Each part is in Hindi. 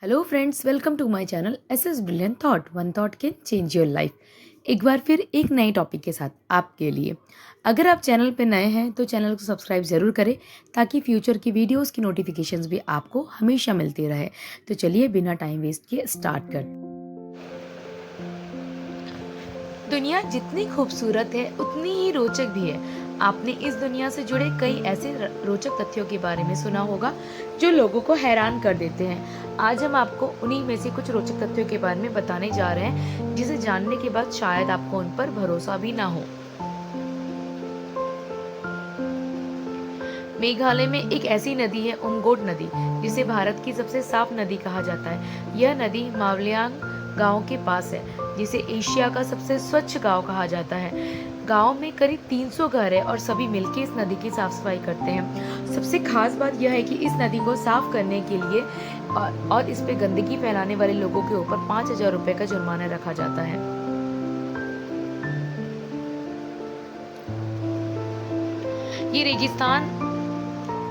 Hello friends, welcome to my channel S brilliant thought one thought can change your life. एक बार फिर एक नए टॉपिक के साथ आपके लिए। अगर आप चैनल पे नए हैं तो चैनल को सब्सक्राइब ज़रूर करें ताकि फ्यूचर की वीडियोस की नोटिफिकेशंस भी आपको हमेशा मिलती रहे। तो चलिए बिना टाइम वेस्ट किए स्टार्ट कर। दुनिया जितनी खूबसूरत है उतनी ही रोचक भी है। आपने इस दुनिया से जुड़े कई ऐसे रोचक तथ्यों के बारे में सुना होगा जो लोगों को हैरान कर देते हैं। आज हम आपको उन्हीं में से कुछ रोचक तथ्यों के बारे में बताने जा रहे हैं जिसे जानने के बाद शायद आपको उन पर भरोसा भी ना हो। मेघालय में एक ऐसी नदी है उमगोट नदी, जिसे भारत की सबसे साफ नदी कहा जाता है। यह नदी मावलियांग गांव के पास है, जिसे एशिया का सबसे स्वच्छ गांव कहा जाता है। गांव में करीब 300 घर है और सभी मिलकर इस नदी की साफ सफाई करते हैं। सबसे खास बात यह है कि इस नदी को साफ करने के लिए और इस पे गंदगी फैलाने वाले लोगों के ऊपर 5,000 रुपए का जुर्माना रखा जाता है। ये रेगिस्तान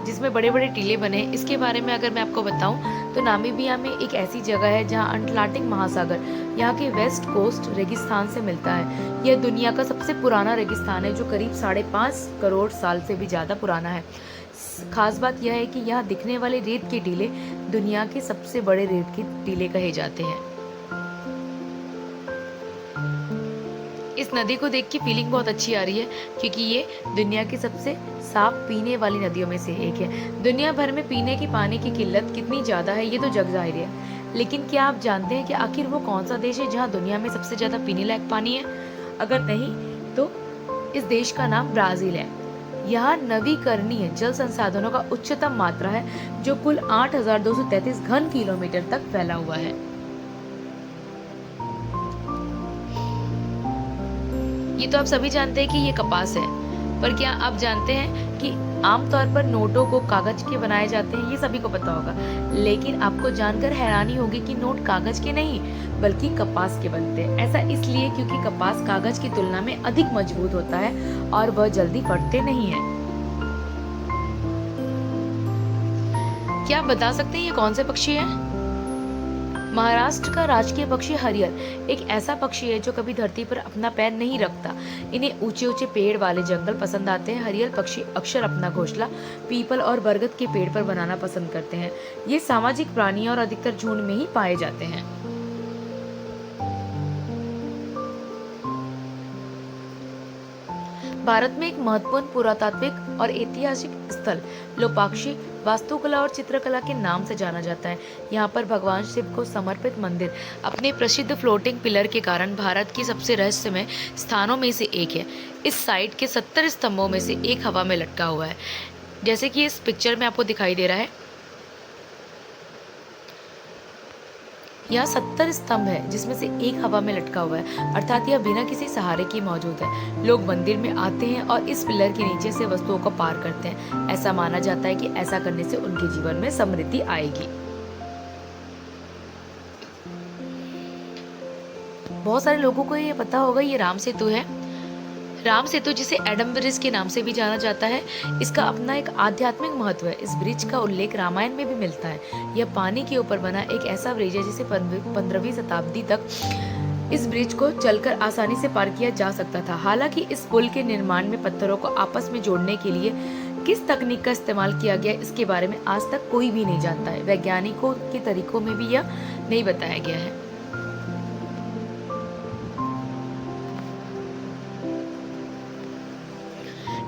जिसमें बड़े बड़े टीले बने, इसके बारे में अगर मैं आपको बताऊं तो नामीबिया में एक ऐसी जगह है जहां अटलांटिक महासागर यहाँ के वेस्ट कोस्ट रेगिस्तान से मिलता है। यह दुनिया का सबसे पुराना रेगिस्तान है जो करीब 5.5 करोड़ साल से भी ज़्यादा पुराना है। खास बात यह है कि यहाँ दिखने वाले रेत के टीले दुनिया के सबसे बड़े रेत के टीले कहे जाते हैं। इस नदी को देख के फीलिंग बहुत अच्छी आ रही है क्योंकि ये दुनिया की सबसे साफ पीने वाली नदियों में से एक है। दुनिया भर में पीने की पानी की किल्लत कितनी ज़्यादा है ये तो जग जाहिर है, लेकिन क्या आप जानते हैं कि आखिर वो कौन सा देश है जहाँ दुनिया में सबसे ज़्यादा पीने लायक पानी है? अगर नहीं तो इस देश का नाम ब्राज़ील है। यहाँ नवीकरणीय जल संसाधनों का उच्चतम मात्रा है जो कुल 8,233 घन किलोमीटर तक फैला हुआ है। ये तो आप सभी जानते हैं कि ये कपास है, पर क्या आप जानते हैं कि आमतौर पर नोटों को कागज के बनाए जाते हैं? ये सभी को पता होगा, लेकिन आपको जानकर हैरानी होगी कि नोट कागज के नहीं बल्कि कपास के बनते हैं। ऐसा इसलिए क्योंकि कपास कागज की तुलना में अधिक मजबूत होता है और वह जल्दी फटते नहीं है। क्या आप बता सकते हैं ये कौन से पक्षी है? महाराष्ट्र का राजकीय पक्षी हरियल एक ऐसा पक्षी है जो कभी धरती पर अपना पैर नहीं रखता। इन्हें ऊंचे ऊंचे पेड़ वाले जंगल पसंद आते हैं। हरियल पक्षी अक्सर अपना घोंसला पीपल और बरगद के पेड़ पर बनाना पसंद करते हैं। ये सामाजिक प्राणी और अधिकतर झुंड में ही पाए जाते हैं। भारत में एक महत्वपूर्ण पुरातात्विक और ऐतिहासिक स्थल लोपाक्षी वास्तुकला और चित्रकला के नाम से जाना जाता है। यहाँ पर भगवान शिव को समर्पित मंदिर अपने प्रसिद्ध फ्लोटिंग पिलर के कारण भारत की सबसे रहस्यमय स्थानों में से एक है। इस साइट के 70 स्तंभों में से एक हवा में लटका हुआ है, जैसे कि इस पिक्चर में आपको दिखाई दे रहा है। यहाँ 70 स्तंभ है जिसमें से एक हवा में लटका हुआ है, अर्थात यह बिना किसी सहारे के मौजूद है। लोग मंदिर में आते हैं और इस पिलर के नीचे से वस्तुओं को पार करते हैं। ऐसा माना जाता है कि ऐसा करने से उनके जीवन में समृद्धि आएगी। बहुत सारे लोगों को ये पता होगा, ये राम सेतु है। राम सेतु, जिसे एडम ब्रिज के नाम से भी जाना जाता है, इसका अपना एक आध्यात्मिक महत्व है। इस ब्रिज का उल्लेख रामायण में भी मिलता है। यह पानी के ऊपर बना एक ऐसा ब्रिज है जिसे 15वीं शताब्दी तक इस ब्रिज को चलकर आसानी से पार किया जा सकता था। हालांकि इस पुल के निर्माण में पत्थरों को आपस में जोड़ने के लिए किस तकनीक का इस्तेमाल किया गया, इसके बारे में आज तक कोई भी नहीं जानता है। वैज्ञानिकों के तरीकों में भी यह नहीं बताया गया है।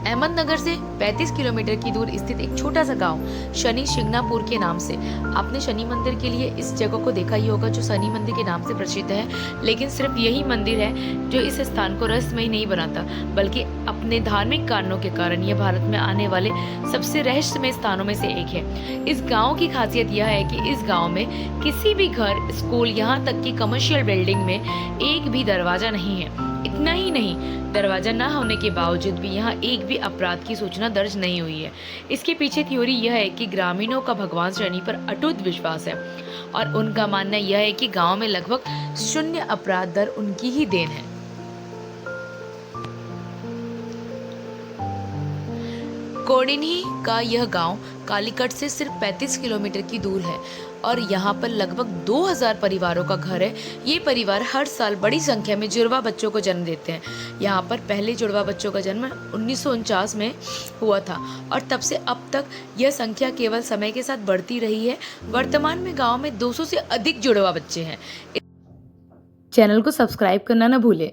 अहमदनगर से 35 किलोमीटर की दूर स्थित एक छोटा सा गांव शनि शिंगणापुर के नाम से। आपने शनि मंदिर के लिए इस जगह को देखा ही होगा जो शनि मंदिर के नाम से प्रसिद्ध है, लेकिन सिर्फ यही मंदिर है जो इस स्थान को रहस्यमयी नहीं बनाता, बल्कि अपने धार्मिक कारणों के कारण यह भारत में आने वाले सबसे रहस्यमय स्थानों में से एक है। इस गाँव की खासियत यह है कि इस गाँव में किसी भी घर, स्कूल, यहाँ तक कि कमर्शियल बिल्डिंग में एक भी दरवाजा नहीं है। इतना ही नहीं, दरवाजा न होने के बावजूद भी यहाँ एक भी अपराध की सूचना दर्ज नहीं हुई है। इसके पीछे थ्योरी यह है कि ग्रामीणों का भगवान शनि पर अटूट विश्वास है और उनका मानना यह है कि गांव में लगभग 0 अपराध दर उनकी ही देन है। कोडिन्ही का यह गांव कालीकट से सिर्फ 35 किलोमीटर की दूर है और यहाँ पर लगभग 2000 परिवारों का घर है। ये परिवार हर साल बड़ी संख्या में जुड़वा बच्चों को जन्म देते हैं। यहाँ पर पहले जुड़वा बच्चों का जन्म 1949 में हुआ था और तब से अब तक यह संख्या केवल समय के साथ बढ़ती रही है। वर्तमान में गांव में 200 से अधिक जुड़वा बच्चे हैं। चैनल को सब्सक्राइब करना ना भूलें।